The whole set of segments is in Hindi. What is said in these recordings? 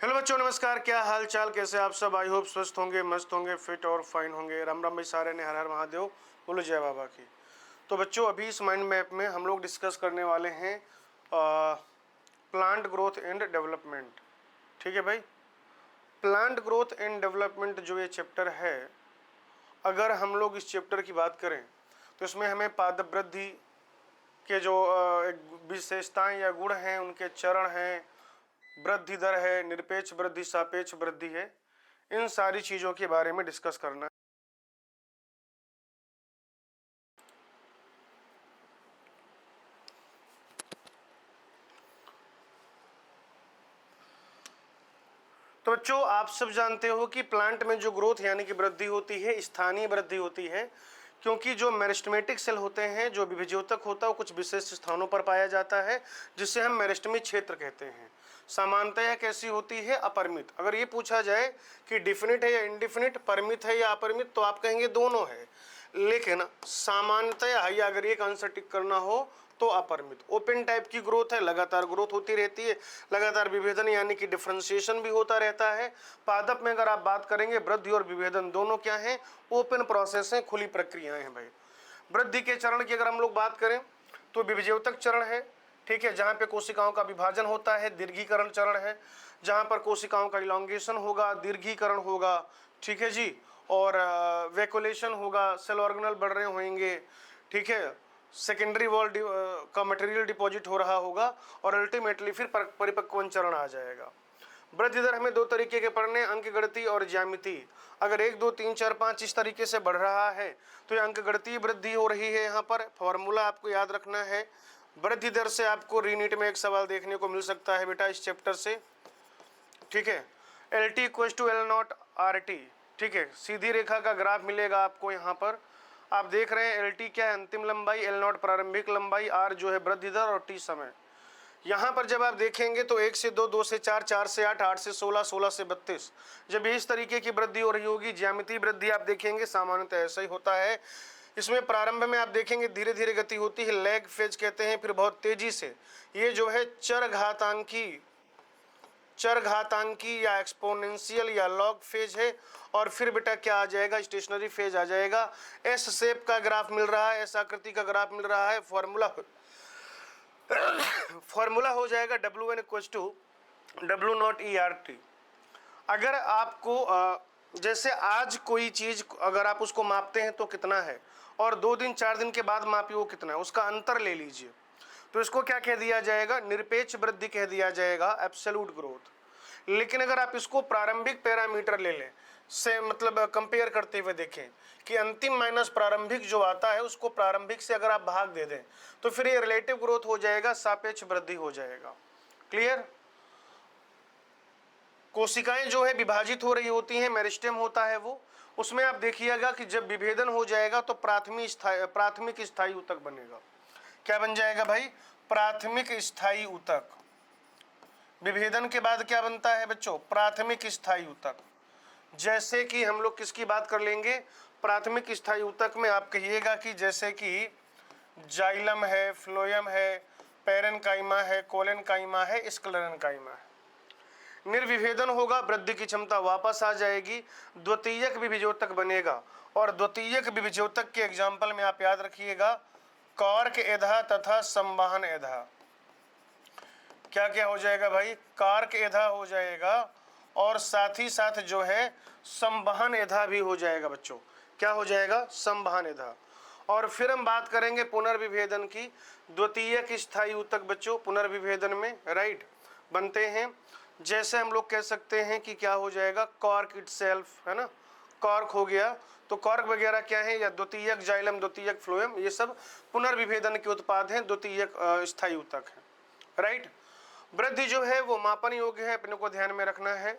हेलो बच्चों, नमस्कार। क्या हाल चाल, कैसे आप सब? आई होप स्वस्थ होंगे, मस्त होंगे, फिट और फाइन होंगे। राम राम भाई सारे ने, हर हर महादेव, बोलो जय बाबा की। तो बच्चों, अभी इस माइंड मैप में हम लोग डिस्कस करने वाले हैं प्लांट ग्रोथ एंड डेवलपमेंट। ठीक है भाई। प्लांट ग्रोथ एंड डेवलपमेंट जो ये चैप्टर है, अगर हम लोग इस चैप्टर की बात करें तो इसमें हमें पादप वृद्धि के जो विशेषताएं या गुण हैं, उनके चरण हैं, वृद्धि दर है, निरपेक्ष वृद्धि, सापेक्ष वृद्धि है, इन सारी चीजों के बारे में डिस्कस करना है। तो बच्चों, आप सब जानते हो कि प्लांट में जो ग्रोथ यानी कि वृद्धि होती है, स्थानीय वृद्धि होती है, क्योंकि जो मेरिस्टेमेटिक सेल होते हैं, जो विभेज्योतक होता है, वो कुछ विशेष स्थानों पर पाया जाता है, जिसे हम मेरिस्टेमिक क्षेत्र कहते हैं। सामान्यतः कैसी होती है? अपरिमित। अगर ये पूछा जाए कि डिफिनिट है या इनडिफिनिट, परिमित है या अपरिमित, तो आप कहेंगे दोनों है। लेकिन सामान्यतः या अगर एक आंसर टिक करना हो तो अपरिमित। ओपन टाइप की ग्रोथ है, लगातार ग्रोथ होती रहती है, लगातार विभेदन यानी कि डिफरेंशिएशन भी होता रहता है। पादप में अगर आप बात करेंगे, वृद्धि और विभेदन दोनों क्या है? ओपन प्रोसेस है, खुली प्रक्रियाएं हैं भाई। वृद्धि के चरण की अगर हम लोग बात करें तो विभेज्योतक चरण है, ठीक है, जहां पे कोशिकाओं का विभाजन होता है। दीर्घीकरण चरण है, जहां पर कोशिकाओं का इलॉन्गेशन होगा, दीर्घीकरण होगा, ठीक है जी, और वैक्यूलेशन होगा, सेल ऑर्गेनल बढ़ रहे होंगे, ठीक है, सेकेंडरी वॉल का मटेरियल डिपॉजिट हो रहा होगा, और अल्टीमेटली फिर परिपक्वन चरण आ जाएगा। वृद्धि दर हमें दो तरीके के पढ़ने, अंकगणितीय और ज्यामिति। अगर 1 2 3 4 5 इस तरीके से बढ़ रहा है तो ये अंकगणितीय वृद्धि हो रही है। यहाँ पर फॉर्मूला आपको याद रखना है। वृद्धि दर से आपको रीनीट में एक सवाल देखने को मिल सकता है बेटा इस चैप्टर से, ठीक है। L T equal to L nought R T, ठीक है, सीधी रेखा का ग्राफ मिलेगा आपको। यहाँ पर आप देख रहे हैं एल टी क्या है? अंतिम लंबाई, एल नॉट प्रारंभिक लंबाई, आर जो है वृद्धि दर, और टी समय। यहाँ पर जब आप देखेंगे तो 1 से 2, 2 से 4, 4 से 8, 8 से 16, 16 से 32, जब इस तरीके की वृद्धि हो रही होगी, ज्यामितीय वृद्धि आप देखेंगे सामान्यतः ऐसा ही होता है। इसमें प्रारंभ में आप देखेंगे धीरे धीरे गति होती है, लैग फेज कहते हैं, फिर बहुत तेजी से ये जो है चरघातांकी या एक्सपोनेंशियल या लॉग फेज है, और फिर बेटा क्या आ जाएगा? स्टेशनरी फेज आ जाएगा। एस शेप का ग्राफ मिल रहा है, एस आकृति का ग्राफ मिल रहा है। फॉर्मूला हो जाएगा W n equal to W nought E R T. अगर आपको जैसे आज कोई चीज अगर आप उसको मापते हैं तो कितना है, और 2 दिन 4 दिन के बाद मापी वो कितना है, उसका अंतर ले लीजिए, तो इसको क्या कह दिया जाएगा? निरपेक्ष वृद्धि कह दिया जाएगा, एब्सोल्यूट ग्रोथ। लेकिन अगर आप इसको प्रारंभिक पैरामीटर ले लें, से मतलब कंपेयर करते हुए देखें कि अंतिम माइनस प्रारंभिक जो आता है उसको प्रारंभिक से अगर आप भाग दे दें तो फिर ये रिलेटिव ग्रोथ हो जाएगा, सापेक्ष वृद्धि हो जाएगा। क्लियर? कोशिकाएं जो है विभाजित हो रही होती हैं, मेरिस्टेम होता है वो, उसमें आप देखिएगा कि जब विभेदन हो जाएगा तो प्राथमिक स्थायी ऊतक बनेगा। क्या बन जाएगा भाई? प्राथमिक स्थायी ऊतक। विभेदन के बाद क्या बनता है बच्चों? प्राथमिक स्थायी ऊतक। जैसे कि हम लोग किसकी बात कर लेंगे? प्राथमिक स्थायी ऊतक में आप कहिएगा कि जैसे कि जाइलम है, फ्लोएम है, पेरेन्काइमा है, कोलेनकाइमा है, स्क्लेरेन्काइमा है। निर्विभेदन होगा, वृद्धि की क्षमता वापस आ जाएगी, द्वितीयक विभेज्योतक बनेगा, और द्वितीयक विभेज्योतक के एग्जाम्पल में आप याद रखिएगा कॉर्क एधा तथा संवहन एधा। क्या क्या हो जाएगा भाई? कार्क एधा हो जाएगा, और साथ ही साथ जो है संवहन एधा भी हो जाएगा बच्चों। क्या हो जाएगा? संवहन एधा। और फिर हम बात करेंगे पुनर्विभेदन की। द्वितीयक स्थायी ऊतक बच्चों पुनर्विभेदन में राइट बनते हैं। जैसे हम लोग कह सकते हैं कि क्या हो जाएगा? कॉर्क इटसेल्फ, है ना, कॉर्क हो गया। तो कॉर्क वगैरह क्या है? या द्वितीयक जाइलम, द्वितीयक फ्लोएम, ये सब पुनर्विभेदन के उत्पाद हैं, द्वितीयक स्थायी ऊतक है, राइट। वृद्धि जो है वो मापन योग्य है, अपने को ध्यान में रखना है।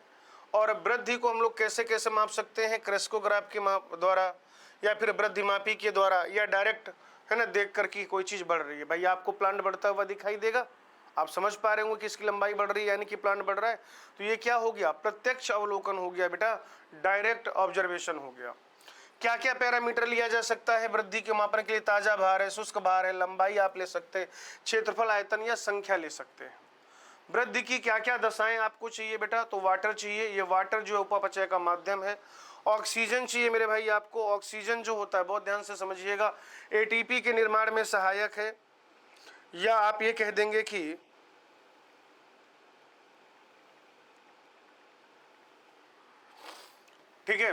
और वृद्धि को हम लोग कैसे कैसे माप सकते हैं? क्रेस्कोग्राफ के माप द्वारा, या फिर वृद्धि मापी के द्वारा, या डायरेक्ट, है ना, देख कर की कोई चीज़ बढ़ रही है। भाई आपको प्लांट बढ़ता हुआ दिखाई देगा, आप समझ पा रहे होंगे कि इसकी लंबाई बढ़ रही है यानी कि प्लांट बढ़ रहा है। तो ये क्या हो गया? प्रत्यक्ष अवलोकन हो गया बेटा, डायरेक्ट ऑब्जर्वेशन हो गया। क्या क्या पैरामीटर लिया जा सकता है वृद्धि के मापन के लिए? ताजा भार है, शुष्क भार है, लंबाई आप ले सकते हैं, क्षेत्रफल, आयतन या संख्या ले सकते हैं। वृद्धि की क्या क्या दशाएं आपको चाहिए बेटा, तो वाटर चाहिए, ये वाटर जो है उपापचय का माध्यम है। ऑक्सीजन चाहिए मेरे भाई आपको, ऑक्सीजन जो होता है बहुत ध्यान से समझिएगा, एटीपी के निर्माण में सहायक है, या आप ये कह देंगे कि ठीक है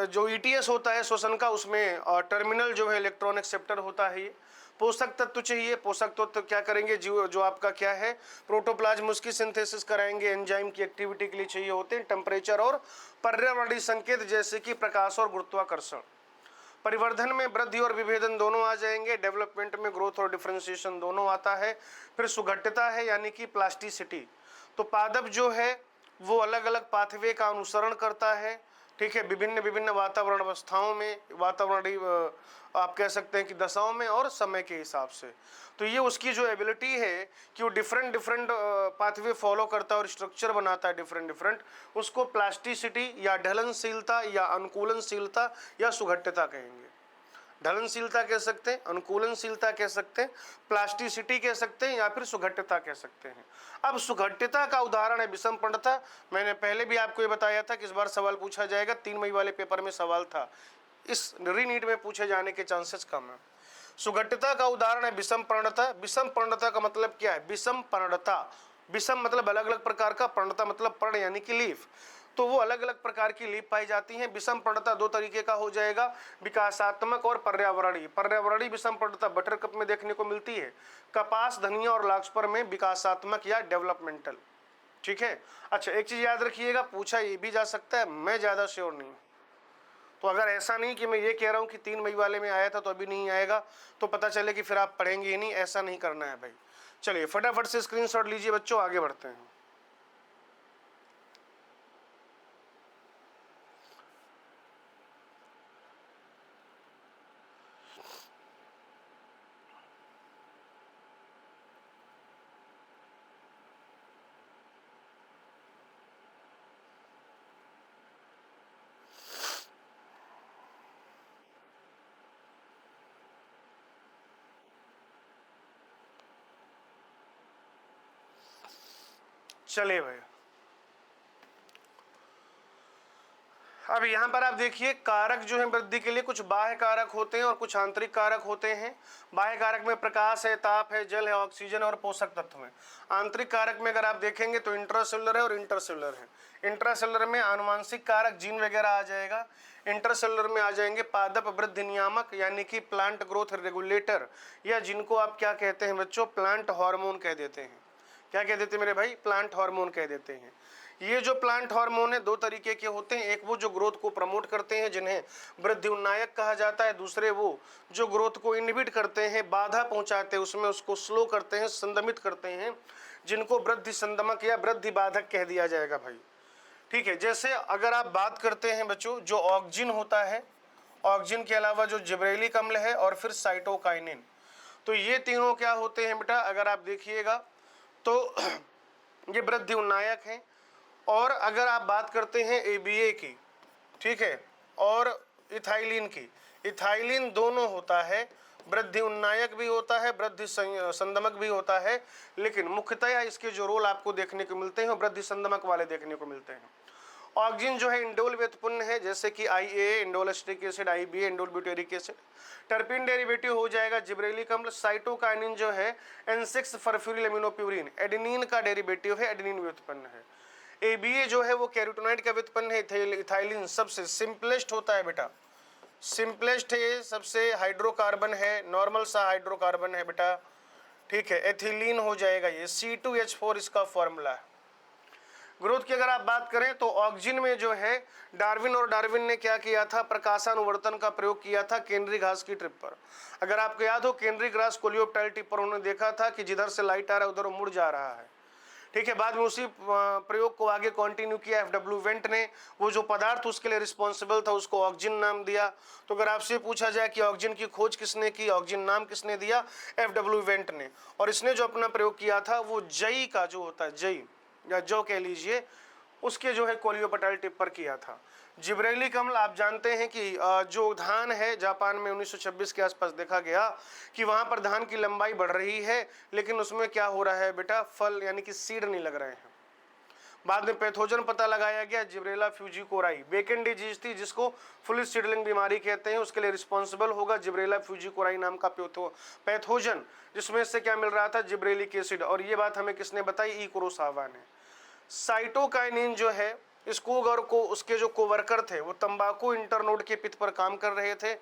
जो ईटीएस होता है श्वसन का, उसमें टर्मिनल जो है इलेक्ट्रॉन एक्सेप्टर होता है। ये पोषक तत्व चाहिए, पोषक तत्व क्या करेंगे जो आपका क्या है, प्रोटोप्लाज्म उसकी सिंथेसिस कराएंगे, एंजाइम की एक्टिविटी के लिए चाहिए होते हैं टेम्परेचर और पर्यावरणीय संकेत जैसे कि प्रकाश और गुरुत्वाकर्षण। परिवर्धन में वृद्धि और विभेदन दोनों आ जाएंगे, डेवलपमेंट में ग्रोथ और डिफरेंशिएशन दोनों आता है। फिर सुघट्यता है यानी कि प्लास्टिसिटी, तो पादप जो है वो अलग अलग पाथवे का अनुसरण करता है, ठीक है, विभिन्न विभिन्न वातावरण अवस्थाओं में, वातावरणीय आप कह सकते हैं कि दशाओं में और समय के हिसाब से। तो ये उसकी जो एबिलिटी है कि वो डिफरेंट डिफरेंट पाथवे फॉलो करता है और स्ट्रक्चर बनाता है डिफरेंट डिफरेंट, उसको प्लास्टिसिटी या ढलनशीलता या अनुकूलनशीलता या सुघट्यता कहेंगे। ढलनशीलता कह सकते हैं, अनुकूलनशीलता कह सकते हैं, प्लास्टिसिटी कह सकते हैं, या फिर सुघट्यता कह सकते हैं। अब सुघट्यता का उदाहरण है विषमपर्णता। मैंने पहले भी आपको ये बताया था कि इस बार सवाल पूछा जाएगा, 3 मई वाले पेपर में सवाल था, इस रीनीट में पूछे जाने के चांसेस कम है। सुघट्यता का उदाहरण है विषमपर्णता। विषमपर्णता का मतलब क्या है, विषमपर्णता, विषम मतलब अलग अलग प्रकार का, पर्णता मतलब पर्ण यानी कि लीफ, तो वो अलग अलग प्रकार की लीफ पाई जाती हैं। विषमपर्णता 2 तरीके का हो जाएगा, विकासात्मक और पर्यावरणीय। पर्यावरणीय विषमपर्णता बटरकप में देखने को मिलती है, कपास, धनिया और लाक्सपर में विकासात्मक या डेवलपमेंटल, ठीक है। अच्छा एक चीज याद रखिएगा, पूछा ये भी जा सकता है, मैं ज्यादा श्योर नहीं, तो अगर ऐसा नहीं कि मैं ये कह रहा हूँ कि 3 मई वाले में आया था तो अभी नहीं आएगा, तो पता चले कि फिर आप पढ़ेंगे ही नहीं, ऐसा नहीं करना है भाई। चलिए फटाफट से स्क्रीनशॉट लीजिए बच्चों, आगे बढ़ते हैं। चलिए भाई, अब यहाँ पर आप देखिए कारक जो है वृद्धि के लिए, कुछ बाह्य कारक होते हैं और कुछ आंतरिक कारक होते हैं। बाह्य कारक में प्रकाश है, ताप है, जल है, ऑक्सीजन और पोषक तत्व है। आंतरिक कारक में अगर आप देखेंगे तो इंट्रासेलुलर है और इंटरसेलुलर है। इंट्रासेलुलर में आनुवांशिक कारक जीन वगैरह आ जाएगा, इंटरसेलुलर में आ जाएंगे पादप वृद्धि नियामक यानी कि प्लांट ग्रोथ रेगुलेटर, या जिनको आप क्या कहते हैं बच्चों, प्लांट हार्मोन कह देते हैं। क्या कह देते हैं मेरे भाई, प्लांट हार्मोन कह देते हैं। ये जो प्लांट हार्मोन है 2 तरीके के होते हैं, एक वो जो ग्रोथ को प्रमोट करते हैं जिन्हें वृद्धि उन्नायक कहा जाता है, दूसरे वो जो ग्रोथ को इनहिबिट करते हैं, बाधा पहुंचाते हैं उसमें, उसको स्लो करते हैं, संदमित करते हैं, जिनको वृद्धि संदमक या वृद्धि बाधक कह दिया जाएगा भाई, ठीक है। जैसे अगर आप बात करते हैं बच्चों, जो ऑक्जिन होता है, ऑक्जिन के अलावा जो जिब्रेलिक अम्ल है और फिर साइटोकाइनिन, तो ये तीनों क्या होते हैं बेटा, अगर आप देखिएगा तो ये वृद्धि उन्नायक हैं। और अगर आप बात करते हैं ABA की, ठीक है, और इथाइलिन की, इथाइलिन दोनों होता है, वृद्धि उन्नायक भी होता है, वृद्धि संदमक भी होता है, लेकिन मुख्यतः इसके जो रोल आपको देखने को मिलते हैं वृद्धि संदमक वाले देखने को मिलते हैं। ऑक्जिन जो है इंडोल व्युत्पन्न है, जैसे कि IAA indole acetic acid, IBA indole butyric acid. टर्पिन derivative हो जाएगा जिब्रेलिक अम्ल। साइटोकाइनिन जो है N6 फॉस्फोरिल एमिनोप्यूरिन, एडेनिन का डेरिवेटिव है, एडेनिन व्युत्पन्न है। ABA जो है वो कैरोटिनॉइड का व्युत्पन्न है। इथाइलिन सबसे सिंपलेस्ट होता है बेटा, सिंपलेस्ट है, सबसे हाइड्रोकार्बन है, नॉर्मल सा हाइड्रोकार्बन है बेटा, ठीक है। एथिलीन हो जाएगा, ये C2H4 इसका फॉर्मूला है। ग्रोथ की अगर आप बात करें तो ऑक्जिन में जो है डार्विन ने क्या किया था, प्रकाशानुवर्तन का प्रयोग किया था केंद्रीय घास की ट्रिप पर। अगर आपको याद हो केंद्रीय घास कोलियोप्टाइल टिप पर उन्होंने देखा था कि जिधर से लाइट आ रहा है उधर वो मुड़ जा रहा है, ठीक है। बाद में उसी प्रयोग को आगे कंटिन्यू किया FW वेंट ने, वो जो पदार्थ उसके लिए रिस्पॉन्सिबल था उसको ऑक्जिन नाम दिया। तो अगर आपसे पूछा जाए कि ऑक्जिन की खोज किसने की, ऑक्जिन नाम किसने दिया, FW वेंट ने। और इसने जो अपना प्रयोग किया था वो जई का जो होता है, जई या जो कह लीजिए, उसके जो है कोलियोपटाइल टिप पर किया था। जिब्रेलिक अम्ल आप जानते हैं कि जो धान है जापान में 1926 के आसपास देखा गया कि वहाँ पर धान की लंबाई बढ़ रही है, लेकिन उसमें क्या हो रहा है बेटा, फल यानी कि सीड नहीं लग रहे हैं। बाद में पैथोजन पता लगाया गया, जिब्रेला फ्यूजिकोराई बेकेन डिजीज थी जिसको फुली सीडलिंग बीमारी कहते हैं, उसके लिए रिस्पॉन्सिबल होगा जिब्रेला फ्यूजिकोराई नाम का पैथोजन, जिसमें से क्या मिल रहा था, जिब्रेलिक एसिड। और ये बात हमें किसने बताई, ई कुरोसावा ने। साइटोकाइनिन जो है, स्कूगर को उसके जो कोवर्कर थे वो तंबाकू इंटरनोड के पित्त पर काम कर रहे थे।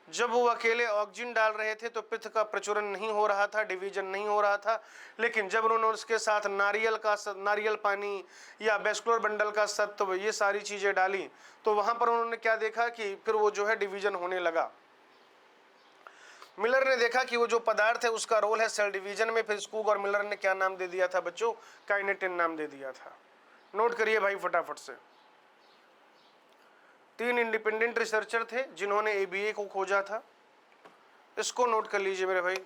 जब वो अकेले ऑक्सीजन डाल रहे थे तो पित्त का प्रचुरन नहीं हो रहा था, डिवीजन नहीं हो रहा था। लेकिन जब उन्होंने उसके साथ नारियल पानी या वेस्कुलर बंडल का सत्व, ये सारी चीज़ें डाली, तो वहाँ पर उन्होंने क्या देखा कि फिर वो जो है डिवीजन होने लगा। मिलर ने देखा कि वो जो पदार्थ है उसका रोल है सेल डिवीजन में। फिर स्कूग और मिलर ने क्या नाम दे दिया था बच्चों, काइनेटिन नाम दे दिया था। नोट करिए भाई फटाफट से। 3 इंडिपेंडेंट रिसर्चर थे जिन्होंने ABA को खोजा था, इसको नोट कर लीजिए मेरे भाई।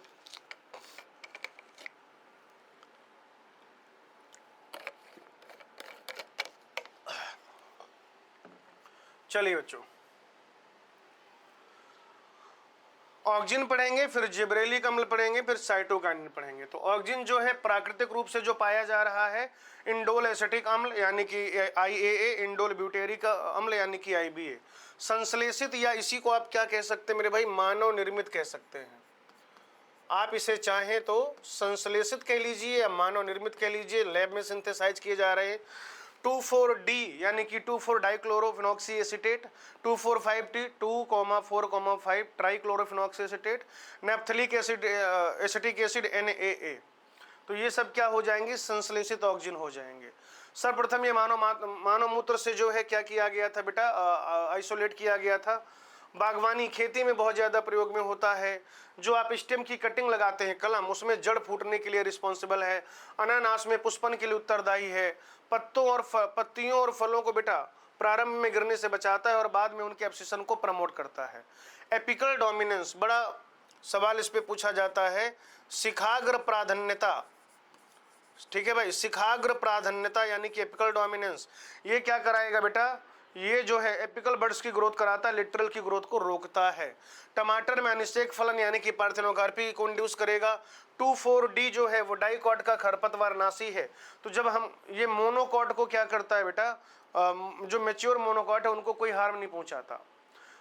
चलिए बच्चों, ऑक्सीजन पढ़ेंगे, फिर जिब्रेलिक अम्ल पढ़ेंगे, फिर साइटोकाइनिन पढ़ेंगे। तो ऑक्सीजन जो है प्राकृतिक रूप से जो पाया जा रहा है, इंडोल एसिटिक अम्ल यानी कि IAA, इंडोल ब्यूटेरिक अम्ल यानी कि IBA। संश्लेषित या इसी को आप क्या कह सकते हैं मेरे भाई, मानव निर्मित कह सकते हैं। आप इसे चाहें तो संश्लेषित कह लीजिए या मानव निर्मित कह लीजिए, लैब में सिंथेसाइज किए जा रहे हैं। 2,4-D यानी कि 2,4 dichlorophenoxy acetate, 2,4,5-T 2,4,5 trichlorophenoxy acetate, naphthalic acid acetic acid NaA। तो ये सब क्या हो जाएंगे, संश्लेषित ऑक्सीजन हो जाएंगे। सर्वप्रथम ये मानव मूत्र से जो है क्या किया गया था बेटा, आइसोलेट किया गया था। बागवानी खेती में बहुत ज़्यादा प्रयोग में होता है। जो आप स्टेम की कटिंग लगाते हैं कलम, उसमें जड़ फूटने के लिए रिस्पॉन्सिबल है। अनानास में पुष्पन के लिए उत्तरदायी है। पत्तियों और फलों को बेटा प्रारंभ में गिरने से बचाता है और बाद में उनके एब्सिशन को प्रमोट करता है। एपिकल डोमिनेंस, बड़ा सवाल इस पे पूछा जाता है। शिखाग्र प्राधान्यता, ठीक है भाई, शिखाग्र प्राधान्यता यानी कि एपिकल डोमिनेंस, ये क्या कराएगा बेटा, ये जो है एपिकल बर्ड्स की ग्रोथ कराता है, लिटरल की ग्रोथ को रोकता है। टमाटर में अनिषेक फलन यानी कि पार्थेनोकार्पी को इंड्यूस करेगा। 2,4-D जो है वो डाइकॉट का खरपतवार नाशी है। तो जब हम ये मोनोकॉट को क्या करता है बेटा, जो मेच्योर मोनोकॉट है उनको कोई हार्म नहीं पहुंचाता।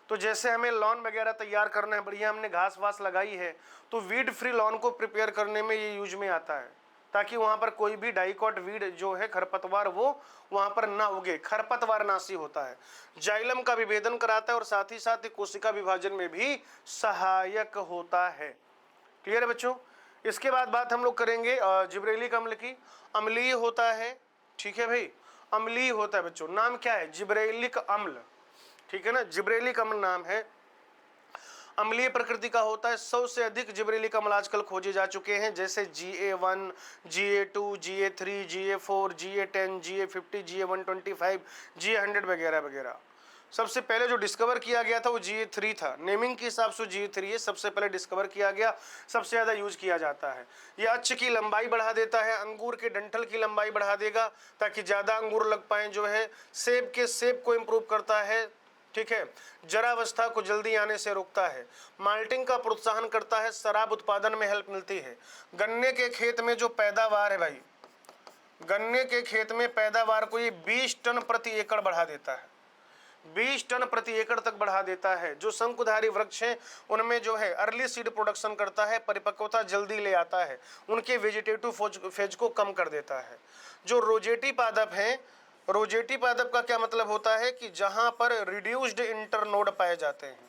तो जैसे हमें लॉन वगैरह तैयार करना है, बढ़िया हमने घास वास लगाई है, तो वीड फ्री लॉन को प्रिपेयर करने में ये यूज में आता है, ताकि वहाँ पर कोई भी डाइकॉट वीड जो है खरपतवार वो वहाँ पर ना उगे, खरपतवार नाशी होता है। जाइलम का विभेदन कराता है और साथ ही साथ कोशिका विभाजन में भी सहायक होता है। क्लियर है बच्चों। इसके बाद बात हम लोग करेंगे जिब्रेलिक अम्ल की। अम्लीय होता है, ठीक है भाई, अम्लीय होता है बच्चों। नाम क्या है, जिब्रेलिक अम्ल, ठीक है ना, जिब्रेलिक अम्ल नाम है। अम्लीय प्रकृति का होता है। 100 से अधिक जिब्रेलिक अम्ल आजकल खोजे जा चुके हैं, जैसे GA1, GA2, GA3, GA4, GA10, GA50, GA125, GA100 वगैरह वगैरह। सबसे पहले जो डिस्कवर किया गया था वो GA3 था। नेमिंग के हिसाब से GA3 है, सबसे पहले डिस्कवर किया गया, सबसे ज़्यादा यूज किया जाता है। यह अक्ष की लंबाई बढ़ा देता है, अंगूर के डंठल की लंबाई बढ़ा देगा ताकि ज़्यादा अंगूर लग पाएँ, जो है सेब के सेब को इम्प्रूव करता है, ठीक है, जरावस्था को जल्दी आने से रोकता है, माल्टिंग का प्रोत्साहन करता है, शराब उत्पादन में हेल्प मिलती है। गन्ने के खेत में जो पैदावार है भाई, गन्ने के खेत में पैदावार को ये 20 टन प्रति एकड़ बढ़ा देता है, 20 टन प्रति एकड़ तक बढ़ा देता है। जो शंकुधारी वृक्ष हैं उनमें जो है अर्ली सीड प्रोडक्शन करता है, परिपक्वता जल्दी ले आता है, उनके वेजिटेटिव फेज को कम कर देता है। जो रोजेटी पादप हैं, रोजेटी पादप का क्या मतलब होता है कि जहां पर रिड्यूस्ड इंटरनोड पाए जाते हैं,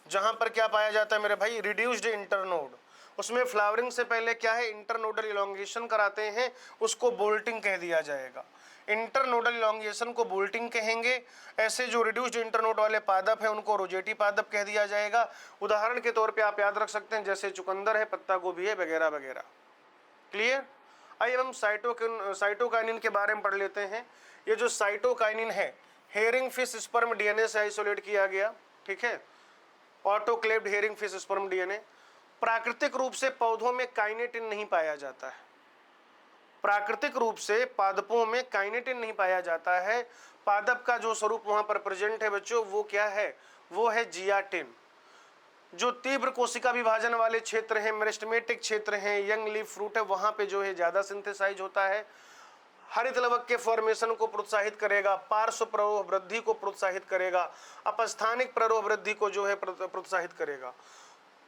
जहां पर क्या पाया जाता है मेरे भाई, रिड्यूस्ड इंटरनोड, उसमें फ्लावरिंग से पहले क्या है, इंटरनोडल इलोंगेशन कराते हैं, उसको बोल्टिंग कह दिया जाएगा। इंटरनोडल इलोंगेशन को बोल्टिंग कहेंगे। ऐसे जो रिड्यूस्ड इंटरनोड वाले पादप हैं उनको रोजेटी पादप कह दिया जाएगा। उदाहरण के तौर पे आप याद रख सकते हैं, जैसे चुकंदर है, पत्ता गोभी है, वगैरह वगैरह। क्लियर। आइए हम साइटोकाइनिन के बारे में पढ़ लेते हैं। ये जो साइटोकाइनिन है, हेरिंग फिश स्पर्म DNA से आइसोलेट किया गया, ठीक है, autoclaved herring fish sperm DNA। प्राकृतिक रूप से पौधों में काइनेटिन नहीं पाया जाता है, प्राकृतिक रूप से पादपों में काइनेटिन नहीं पाया जाता है। पादप का जो स्वरूप वहां पर प्रेजेंट है बच्चों, वो क्या है, वो है जियाटिन। जो तीव्र कोशिका विभाजन वाले क्षेत्र हैं, मेरिस्टेमेटिक क्षेत्र हैं, यंग लीफ फ्रूट है, वहां पे जो है ज्यादा सिंथेसाइज होता है। हरित लवक के फॉर्मेशन को प्रोत्साहित करेगा, पार्श्व प्ररोह वृद्धि को प्रोत्साहित करेगा, अपस्थानिक प्ररोह वृद्धि को जो है प्रोत्साहित करेगा।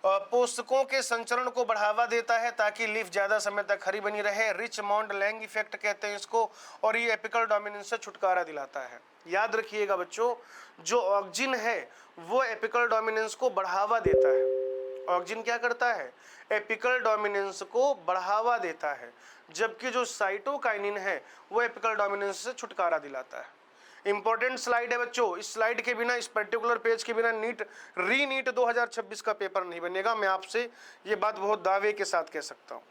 पोषकों के संचरण को बढ़ावा देता है ताकि लीफ ज्यादा समय तक हरी बनी रहे। रिच मॉन्ड लैंग इफेक्ट कहते हैं इसको, और ये एपिकल डोमिनेंस से छुटकारा दिलाता है। याद रखिएगा बच्चों, जो ऑक्जिन है वो एपिकल डोमिनेंस को बढ़ावा देता है। ऑक्जिन क्या करता है, एपिकल डोमिनेंस को बढ़ावा देता है, जबकि जो साइटोकाइनिन है वो एपिकल डोमिनेंस से छुटकारा दिलाता है। इंपॉर्टेंट स्लाइड है बच्चों, इस स्लाइड के बिना, इस पर्टिकुलर पेज के बिना नीट 2026 का पेपर नहीं बनेगा। मैं आपसे ये बात बहुत दावे के साथ कह सकता हूं,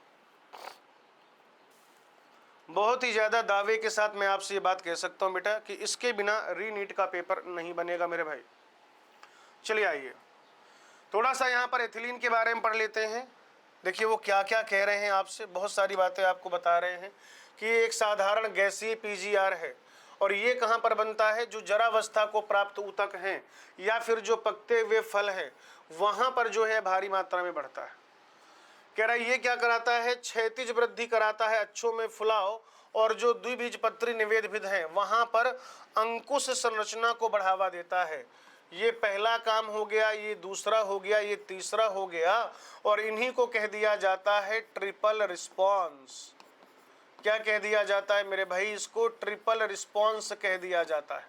बहुत ही ज्यादा दावे के साथ मैं आपसे ये बात कह सकता हूं बेटा कि इसके बिना नीट का पेपर नहीं बनेगा मेरे भाई। चलिए आइए थोड़ा सा यहाँ पर एथिलीन के बारे में पढ़ लेते हैं। देखिए वो क्या क्या कह रहे हैं आपसे, बहुत सारी बातें आपको बता रहे हैं कि ये एक साधारण गैसीय पीजीआर है और ये कहाँ पर बनता है, जो जरावस्था को प्राप्त ऊतक हैं या फिर जो पकते हुए फल हैं वहाँ पर जो है भारी मात्रा में बढ़ता है। कह रहा है ये क्या कराता है, क्षैतिज वृद्धि कराता है, अच्छों में फुलाव, और जो द्विबीजपत्री निवेदभिद हैं वहाँ पर अंकुश संरचना को बढ़ावा देता है। ये पहला काम हो गया, ये दूसरा हो गया, ये तीसरा हो गया, और इन्हीं को कह दिया जाता है ट्रिपल रिस्पॉन्स। क्या कह दिया जाता है मेरे भाई, इसको ट्रिपल रिस्पॉन्स कह दिया जाता है।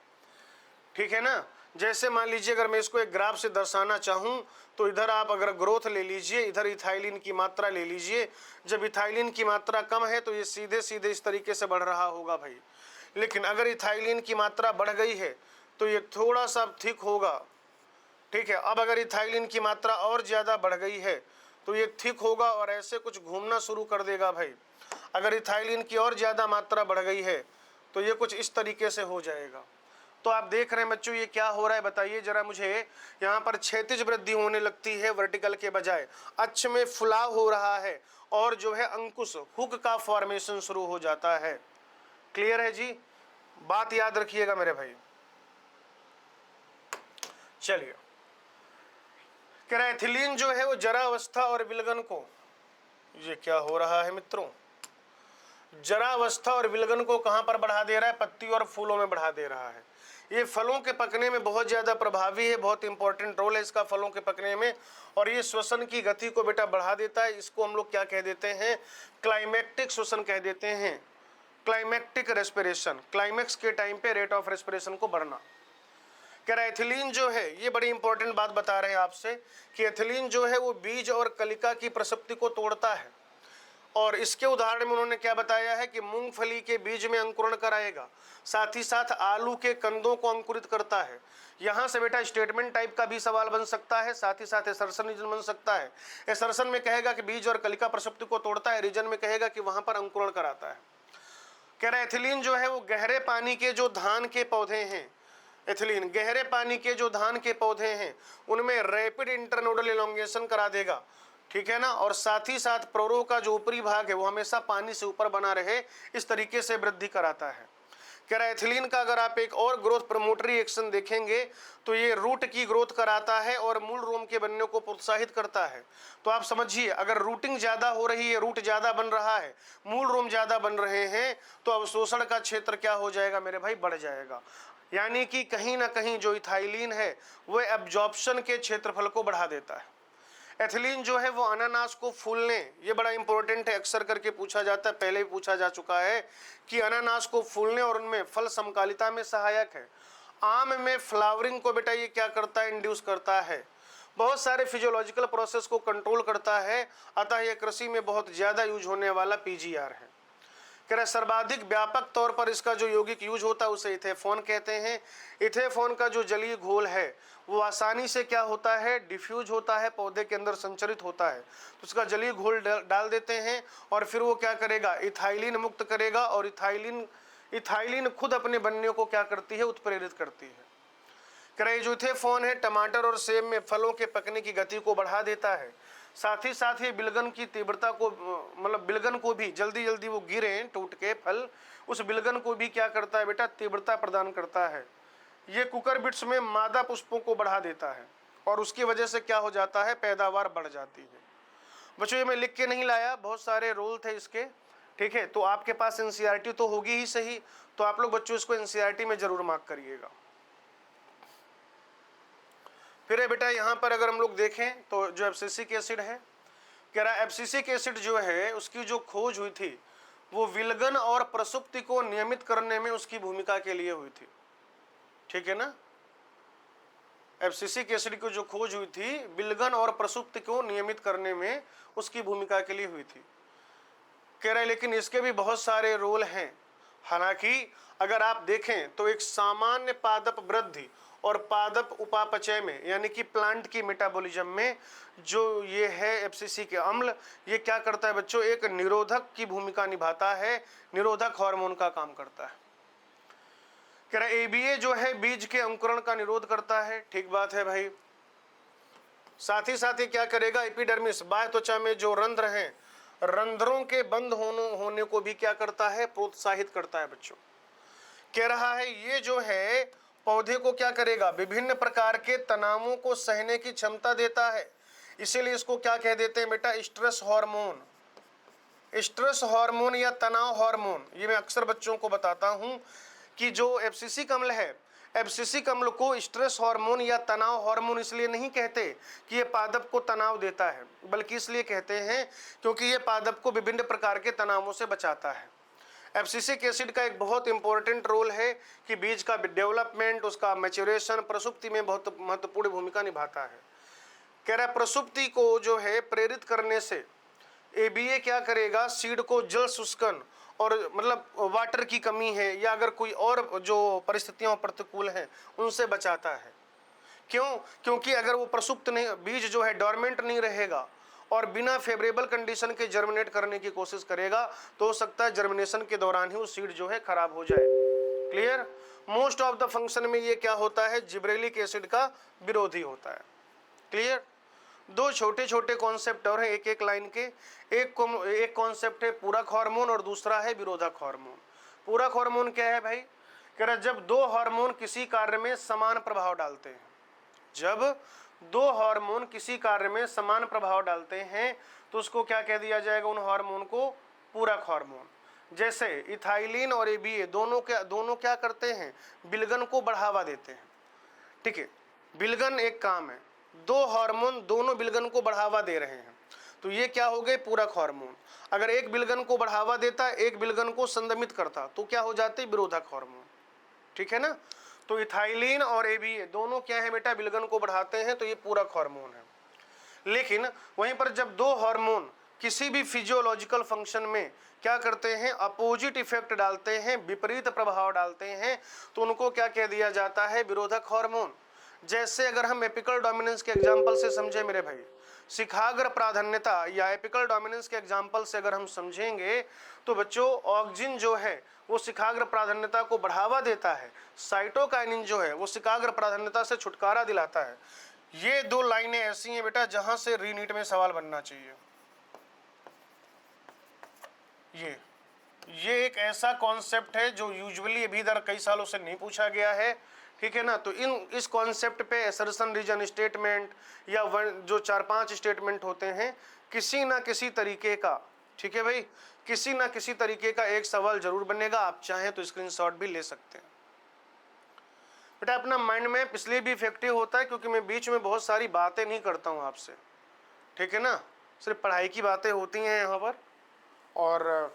ठीक है ना। जैसे मान लीजिए अगर मैं इसको एक ग्राफ से दर्शाना चाहूं तो इधर आप अगर ग्रोथ ले लीजिए, इधर इथाइलिन की मात्रा ले लीजिए। जब इथाइलिन की मात्रा कम है तो ये सीधे सीधे इस तरीके से बढ़ रहा होगा भाई, लेकिन अगर इथाइलिन की मात्रा बढ़ गई है तो ये थोड़ा सा ठीक होगा। ठीक है, अब अगर इथाइलिन की मात्रा और ज़्यादा बढ़ गई है तो ये ठीक होगा और ऐसे कुछ घूमना शुरू कर देगा भाई। अगर इथाइलिन की और ज़्यादा मात्रा बढ़ गई है तो ये कुछ इस तरीके से हो जाएगा। तो आप देख रहे हैं बच्चों ये क्या हो रहा है, बताइए जरा मुझे। यहाँ पर क्षैतिज वृद्धि होने लगती है वर्टिकल के बजाय, अक्ष में फुलाव हो रहा है और जो है अंकुश हुक का फॉर्मेशन शुरू हो जाता है। क्लियर है जी, बात याद रखिएगा मेरे भाई। चलिए, कह रहा है एथिलीन जो है वो जरावस्था और विलगन को, ये क्या हो रहा है मित्रों, जरावस्था और विलगन को कहां पर बढ़ा दे रहा है, पत्ती और फूलों में बढ़ा दे रहा है। ये फलों के पकने में बहुत ज़्यादा प्रभावी है, बहुत इंपॉर्टेंट रोल है इसका फलों के पकने में, और ये श्वसन की गति को बेटा बढ़ा देता है। इसको हम लोग क्या कह देते हैं, क्लाइमेक्टिक श्वसन कह देते हैं, क्लाइमेक्टिक रेस्पिरेशन, क्लाइमेक्स के टाइम पे रेट ऑफ रेस्पिरेशन को बढ़ना। कह रहा है एथिलीन जो है, ये बड़ी इंपॉर्टेंट बात बता रहे हैं आपसे कि एथिलीन जो है वो बीज और कलिका की प्रसुप्ति को तोड़ता है, और इसके उदाहरण में उन्होंने क्या बताया है कि मूंगफली के बीज में अंकुरण कराएगा, साथ ही साथ आलू के कंदों को अंकुरित करता है। यहाँ से बेटा स्टेटमेंट टाइप का भी सवाल बन सकता है, साथ ही साथ एसर्शन रीजन बन सकता है। एसर्शन में कहेगा कि बीज और कलिका प्रसुप्ति को तोड़ता है, रीजन में कहेगा कि वहाँ पर अंकुरण कराता है। कह रहा है एथिलीन जो है वो गहरे पानी के जो धान के पौधे हैं, एथिलीन गहरे पानी के जो धान के पौधे हैं उनमें रैपिड इंटरनोडल एलोंगेशन करा देगा। ठीक है ना, और साथ ही साथ प्रोरोह का जो ऊपरी भाग है वो हमेशा पानी से ऊपर बना रहे, इस तरीके से वृद्धि कराता है। कह रहा है एथिलीन का अगर आप एक और ग्रोथ प्रमोटरी एक्शन देखेंगे तो ये रूट की ग्रोथ कराता है और मूल रोम के बनने को प्रोत्साहित करता है। तो आप समझिए अगर रूटिंग ज़्यादा हो रही है, रूट ज़्यादा बन रहा है, मूल रोम ज़्यादा बन रहे हैं, तो अवशोषण का क्षेत्र क्या हो जाएगा मेरे भाई, बढ़ जाएगा। यानी कि कहीं ना कहीं जो इथाइलिन है वो एब्जॉर्प्शन के क्षेत्रफल को बढ़ा देता है। एथिलीन जो है वो अनानास को फूलने, ये बड़ा इंपॉर्टेंट है, अक्सर करके पूछा जाता है, पहले भी पूछा जा चुका है कि अनानास को फूलने और उनमें फल समकालिता में सहायक है। आम में फ्लावरिंग को बेटा ये क्या करता है, इंड्यूस करता है, बहुत सारे फिजियोलॉजिकल प्रोसेस को कंट्रोल करता है, अतः ये कृषि में बहुत ज़्यादा यूज होने वाला पीजीआर है। कह रहे सर्वाधिक व्यापक तौर पर इसका जो यौगिक यूज होता है उसे इथेफॉन कहते हैं। इथेफॉन का जो जलीय घोल है वो आसानी से क्या होता है, डिफ्यूज होता है, पौधे के अंदर संचरित होता है, तो उसका जलीय घोल डाल देते हैं और फिर वो क्या करेगा, इथाइलिन मुक्त करेगा, और इथाइलिन खुद अपने बनने को क्या करती है, उत्प्रेरित करती है। कह रहे जो इथेफॉन है टमाटर और सेब में फलों के पकने की गति को बढ़ा देता है, साथ ही साथ ये बिलगन की तीव्रता को, मतलब बिलगन को भी जल्दी जल्दी वो गिरे टूट के फल, उस बिलगन को भी क्या करता है बेटा, तीव्रता प्रदान करता है। ये कुकुरबिट्स में मादा पुष्पों को बढ़ा देता है और उसकी वजह से क्या हो जाता है, पैदावार बढ़ जाती है। बच्चों ये मैं लिख के नहीं लाया, बहुत सारे रोल थे इसके, ठीक है। तो आपके पास एनसीईआरटी तो होगी ही सही, तो आप लोग बच्चों इसको एनसीईआरटी में जरूर मार्क करिएगा। फिर है बेटा यहाँ पर अगर हम लोग देखें तो जो एब्सिसिक एसिड है, कह रहा है एब्सिसिक एसिड जो है उसकी जो खोज हुई थी वो विलगन और प्रसुप्ति को नियमित करने में उसकी भूमिका के लिए हुई थी, ठीक है ना। एब्सिसिक एसिड की जो खोज हुई थी विलगन और प्रसुप्ति को नियमित करने में उसकी भूमिका के लिए हुई थी, कह रहा है। लेकिन इसके भी बहुत सारे रोल हैं। हालांकि अगर आप देखें तो एक सामान्य पादप वृद्धि और पादप उपापचय में, यानी कि प्लांट की मेटाबॉलिज्म में जो ये है एब्सिसिक अम्ल, ये क्या करता है बच्चों, एक निरोधक की भूमिका निभाता है, निरोधक हार्मोन का काम करता है। कह रहा है एबीए जो है बीज के अंकुरण का निरोध करता है, ठीक बात है भाई। साथ ही साथ ये क्या करेगा, एपिडर्मिस बाह्य त्वचा में जो रंध्र हैं, रंध्रों के बंद होने को भी क्या करता है, प्रोत्साहित करता है बच्चों। कह रहा है ये जो है पौधे को क्या करेगा, विभिन्न प्रकार के तनावों को सहने की क्षमता देता है, इसीलिए इसको क्या कह देते हैं बेटा, स्ट्रेस हार्मोन। स्ट्रेस हार्मोन या तनाव हार्मोन, ये मैं अक्सर बच्चों को बताता हूं कि जो एब्सिसिक अम्ल है, एब्सिसिक अम्ल को स्ट्रेस हार्मोन या तनाव हार्मोन इसलिए नहीं कहते कि ये पादप को तनाव देता है, बल्कि इसलिए कहते हैं क्योंकि ये पादप को विभिन्न प्रकार के तनावों से बचाता है। एब्सिसिक एसिड का एक बहुत इंपॉर्टेंट रोल है कि बीज का डेवलपमेंट, उसका मैच्योरेशन प्रसुप्ति में बहुत महत्वपूर्ण भूमिका निभाता है। कह रहा है प्रसुप्ति को जो है प्रेरित करने से एबीए क्या करेगा, सीड को जल शुष्कन और मतलब वाटर की कमी है या अगर कोई और जो परिस्थितियां प्रतिकूल हैं उनसे बचाता है। क्यों, क्योंकि अगर वो प्रसुप्त नहीं, बीज जो है डोरमेंट नहीं रहेगा और बिना फेवरेबल कंडीशन के जर्मिनेट करने की कोशिश करेगा तो हो सकता है जर्मिनेशन के दौरान ही वो सीड जो है खराब हो जाए। Clear. Most of the function में ये क्या होता है, जिब्रेलिक एसिड का विरोधी होता है। क्लियर। दो छोटे छोटे कॉन्सेप्ट और हैं एक एक लाइन के, एक कॉन्सेप्ट है पूरक हार्मोन और दूसरा है विरोधक हार्मोन। पूरक हार्मोन क्या है भाई, कह रहा जब दो हार्मोन किसी कार्य में समान प्रभाव डालते हैं, जब दो हार्मोन किसी कार्य में समान प्रभाव डालते हैं तो उसको क्या कह दिया जाएगा, उन हार्मोन को पूरक हार्मोन। जैसे इथाइलिन और एबीए दोनों क्या करते हैं, विलगन को बढ़ावा देते हैं, ठीक है। विलगन एक काम है, दो हार्मोन दोनों विलगन को बढ़ावा दे रहे हैं तो ये क्या हो गए, पूरक हार्मोन। अगर एक विलगन को बढ़ावा देता, एक विलगन को संदमित करता तो क्या हो जाते, विरोधक हार्मोन, ठीक है ना। तो इथाइलिन और एबीए दोनों क्या है बेटा, विलगन को बढ़ाते हैं तो ये पूरक हार्मोन है। लेकिन वहीं पर जब दो हार्मोन किसी भी फिजियोलॉजिकल फंक्शन में क्या करते हैं, अपोजिट इफेक्ट डालते हैं, विपरीत प्रभाव डालते हैं तो उनको क्या कह दिया जाता है, विरोधक हार्मोन। जैसे अगर हम एपिकल डोमिनेंस के एग्जाम्पल से समझे मेरे भाई, शिखाग्र प्राधान्यता या एपिकल डोमिनेंस के एग्जाम्पल से अगर हम समझेंगे तो बच्चों ऑक्सिन जो है वो शिखाग्र प्राधान्यता को बढ़ावा देता है, साइटोकाइनिन जो है वो शिखाग्र प्राधान्यता से छुटकारा दिलाता है। ये दो लाइनें ऐसी हैं बेटा जहां से रीनीट में सवाल बनना चाहिए। ये एक ऐसा कॉन्सेप्ट है जो यूजुअली अभी इधर कई सालों से नहीं पूछा गया है, ठीक है ना। तो इस कॉन्सेप्ट पे असर्शन रीजन स्टेटमेंट या जो 4-5 स्टेटमेंट होते हैं किसी ना किसी तरीके का, ठीक है भाई, किसी ना किसी तरीके का एक सवाल जरूर बनेगा। आप चाहें तो स्क्रीनशॉट भी ले सकते हैं बेटा। अपना माइंड मैप इसलिए भी इफेक्टिव होता है क्योंकि मैं बीच में बहुत सारी बातें नहीं करता हूँ आपसे, ठीक है ना, सिर्फ पढ़ाई की बातें होती हैं यहाँ पर। और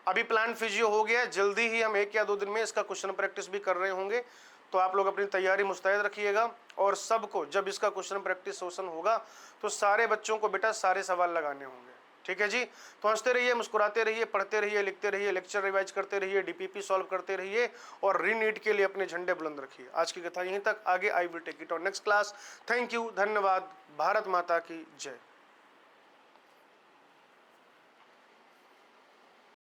अभी प्लांट फिजियो हो गया, जल्दी ही हम 1 या 2 दिन में इसका क्वेश्चन प्रैक्टिस भी कर रहे होंगे, तो आप लोग अपनी तैयारी मुस्तैद रखिएगा। और सबको जब इसका क्वेश्चन प्रैक्टिस सेशन होगा तो सारे बच्चों को बेटा सारे सवाल लगाने होंगे, ठीक है जी। तो हंसते रहिए, मुस्कुराते रहिए, पढ़ते रहिए, लिखते रहिए, लेक्चर रिवाइज करते रहिए, डीपीपी सॉल्व करते रहिए और रीनीट के लिए अपने झंडे बुलंद रखिए। आज की कथा यहीं तक, आगे I will take it on next class. Thank you, धन्यवाद। भारत माता की जय।